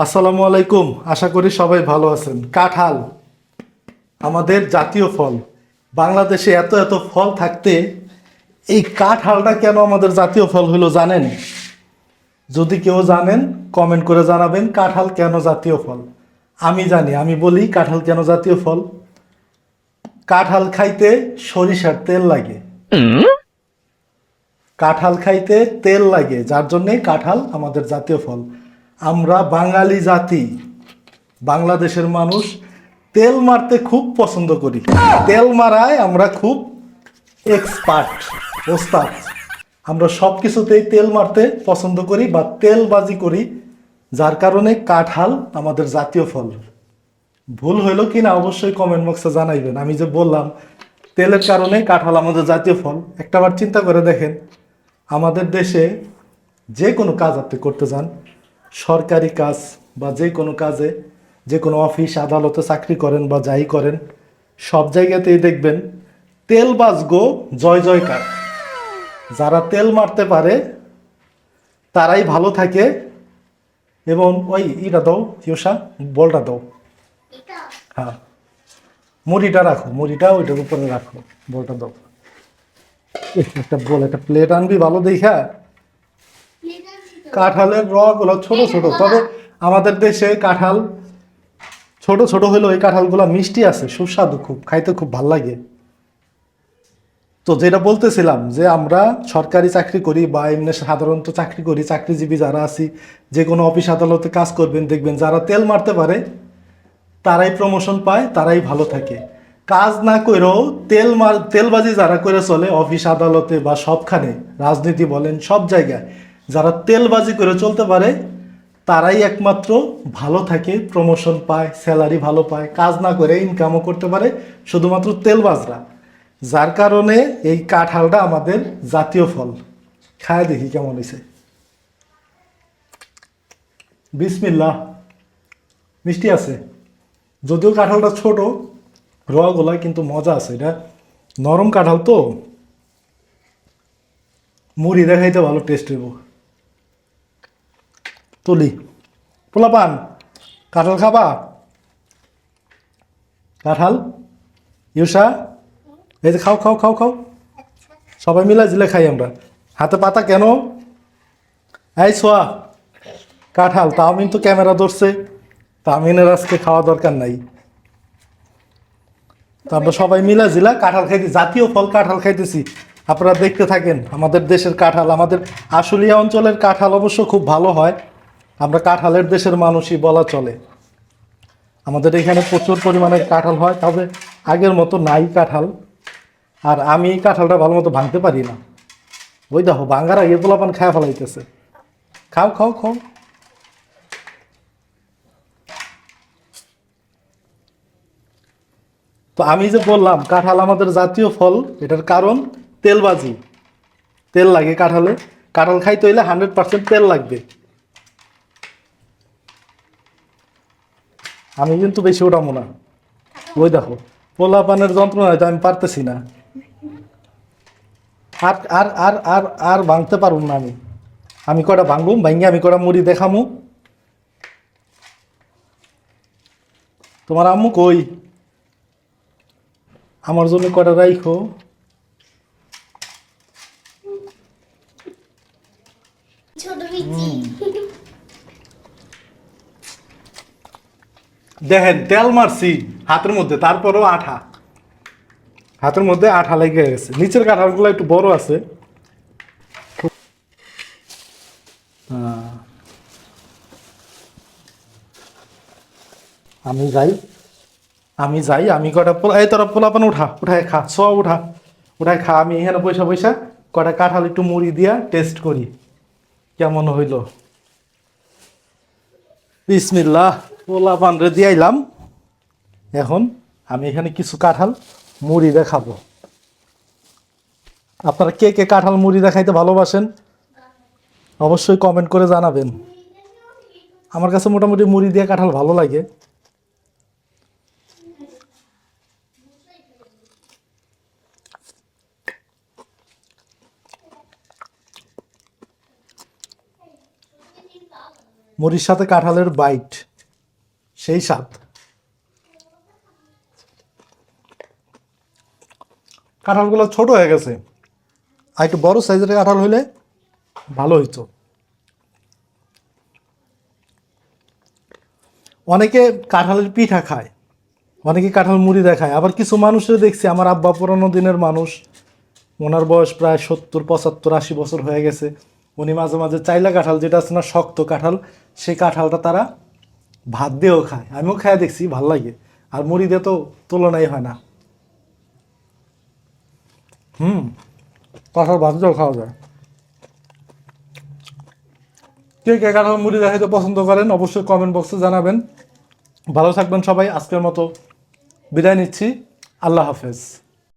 আসসালামু আলাইকুম। আশা করি সবাই ভালো আছেন। কাঁঠাল আমাদের জাতীয় ফল। বাংলাদেশে এত এত ফল থাকতে এই কাঁঠালটা কেন আমাদের জাতীয় ফল হলো জানেন? যদি কেউ জানেন কমেন্ট করে জানাবেন কাঁঠাল কেন জাতীয় ফল। আমি জানি, আমি বলি কাঁঠাল কেন জাতীয় ফল। কাঁঠাল খাইতে সরিষার তেল লাগে, কাঁঠাল খাইতে তেল লাগে, যার জন্যে কাঁঠাল আমাদের জাতীয় ফল। আমরা বাঙালি জাতি, বাংলাদেশের মানুষ তেল মারতে খুব পছন্দ করি। তেল মারায় আমরা খুব এক্সপার্ট, ওস্তাদ। আমরা সব কিছুতেই তেল মারতে পছন্দ করি বা তেলবাজি করি, যার কারণে কাঁঠাল আমাদের জাতীয় ফল। ভুল হইলো কি না অবশ্যই কমেন্ট বক্সে জানাইবেন। আমি যে বললাম তেলের কারণে কাঁঠাল আমাদের জাতীয় ফল, একটাবার চিন্তা করে দেখেন। আমাদের দেশে যে কোনো কাজ আপনি করতে যান, সরকারি কাজ বা যে কোনো কাজে, যে কোনো অফিস আদালতে চাকরি করেন বা যাই করেন, সব জায়গাতেই দেখবেন তেলবাজ গো জয় জয়কার। যারা তেল মারতে পারে তারাই ভালো থাকে। এবং ওই ইটা দাও ইয়োসা, বলটা দাও। হ্যাঁ, মুড়িটা রাখো, মুড়িটা ওইটার উপরে রাখো, বলটা দাও। একটা বল, একটা প্লেট আনবি ভালো দেখা। কাঁঠালের রগুলো ছোট ছোট, তবে আমাদের দেশে কাঁঠাল ছোট ছোট হলেও এই কাঁঠালগুলো মিষ্টি আছে, সুস্বাদু, খুব খাইতে খুব ভাল লাগে। তো যেটা বলতেছিলাম যে আমরা সরকারি চাকরি করি বা এমনি সাধারণত চাকরি করি, চাকরিজীবী যারা আছি, যে কোনো অফিস আদালতে কাজ করবেন, দেখবেন যারা তেল মারতে পারে তারাই প্রমোশন পায়, তারাই ভালো থাকে। কাজ না করেও তেলবাজি যারা করে চলে অফিস আদালতে বা সবখানে, রাজনীতি বলেন সব জায়গায়, যারা তেলবাজি করে চলতে পারে তারাই একমাত্র ভালো থাকে, প্রমোশন পায়, স্যালারি ভালো পায়। কাজ না করে ইনকামও করতে পারে শুধুমাত্র তেলবাজরা। যার কারণে এই কাঁঠালটা আমাদের জাতীয় ফল। খায় দেখি কেমন হয়েছে। বিসমিল্লাহ। মিষ্টি আছে, যদিও কাঁঠালটা ছোট, রগুলা কিন্তু মজা আছে। এটা নরম কাঁঠাল তো, মুড়ি দেখাইতে ভালো টেস্ট হইব। তুলি পোলাপান, কাঁঠাল খাবা? কাঁঠাল ইউসা, এই যে খাও খাও খাও খাও, সবাই মিলে জিলে খাই আমরা। হাতে পাতা কেন? এই ছোয়া, কাঁঠাল। তামিন তো ক্যামেরা ধরছে, তামিনের আজকে খাওয়া দরকার নাই। তো আমরা সবাই মিলে জিলা কাঁঠাল খাইতে, জাতীয় ফল কাঁঠাল খাইতেছি। আপনারা দেখতে থাকেন আমাদের দেশের কাঁঠাল। আমাদের আশুলিয়া অঞ্চলের কাঁঠাল অবশ্য খুব ভালো হয়, আমরা কাঁঠালের দেশের মানুষই বলা চলে। আমাদের এখানে প্রচুর পরিমাণে কাঁঠাল হয়, তবে আগের মতো নাই কাঁঠাল। আর আমি এই কাঁঠালটা ভালো মতো ভাঙতে পারি না। ওই দেখো ভাঙ্গার আগে পোলাপান খায়া ফেলাইতেছে। খাও খাও খাও। তো আমি যে বললাম কাঁঠাল আমাদের জাতীয় ফল, এটার কারণ তেলবাজি। তেল লাগে কাঁঠালে, কাঁঠাল খাইতে হইলে 100% তেল লাগবে। আমি কিন্তু বেশি ওঠামো না। ওই দেখো পোলাপানের যন্ত্রণায় তো আমি পারতেছি না। আর আর আর আর আর ভাঙতে পারুম না আমি। আমি কটা ভাঙবুম, ভাঙ্গে আমি কটা মুড়ি দেখামু। তোমার আম্মু কই? আমার জন্য কটা রাইখো। ছোট পিচ্ছি। দেখেন তেল মারছি হাতের মধ্যে, তারপরেও আঠা, হাতের মধ্যে আঠা লেগে গেছে। নিচের কাঁঠালগুলো একটু বড় আছে। আমি যাই, আমি যাই, আমি কটা এই তোরা পোলাপান উঠা, উঠায় খা, সব উঠা, উঠায় খা। আমি এখানে পয়সা পয়সা কটা কাঁঠাল একটু মুড়ি দিয়া টেস্ট করি কেমন হইল। বিসমিল্লাহ। পোলাপান রে দিয়াইলাম। এখন আমি এখানে কিছু কাঁঠাল মুড়ি দেখাবো। আপনারা কে কে কাঁঠাল মুড়ি দেখাইতে ভালোবাসেন অবশ্যই কমেন্ট করে জানাবেন। আমার কাছে মোটামুটি মুড়ি দিয়ে কাঁঠাল ভালো লাগে। মুড়ির সাথে কাঁঠালের বাইট, সেই স্বাদ। কাঁঠালগুলো ছোট হয়ে গেছে, আর একটু বড় সাইজের কাঁঠাল হইলে ভালো হইতো। অনেকে কাঁঠালের পিঠা খায়, অনেকে কাঁঠাল মুড়ি দেখায়, আবার কিছু মানুষের দেখছি, আমার আব্বা পুরোনো দিনের মানুষ, ওনার বয়স প্রায় 70, 75, 80 বছর হয়ে গেছে, উনি মাঝে মাঝে চাইলা কাঁঠাল, যেটা আছে না শক্ত কাঁঠাল, সেই কাঁঠালটা তারা ভাত দিয়েও খায়। আমিও খায় দেখছি, ভাল লাগে। আর মুড়ি দিয়ে তো তুলনাই হয় না। কাঁঠাল ভাত দিয়েও খাওয়া যায়। কে কে কাঁঠাল মুড়ি দেখাইতে পছন্দ করেন অবশ্যই কমেন্ট বক্সে জানাবেন। ভালো থাকবেন সবাই। আজকের মতো বিদায় নিচ্ছি। আল্লাহ হাফেজ।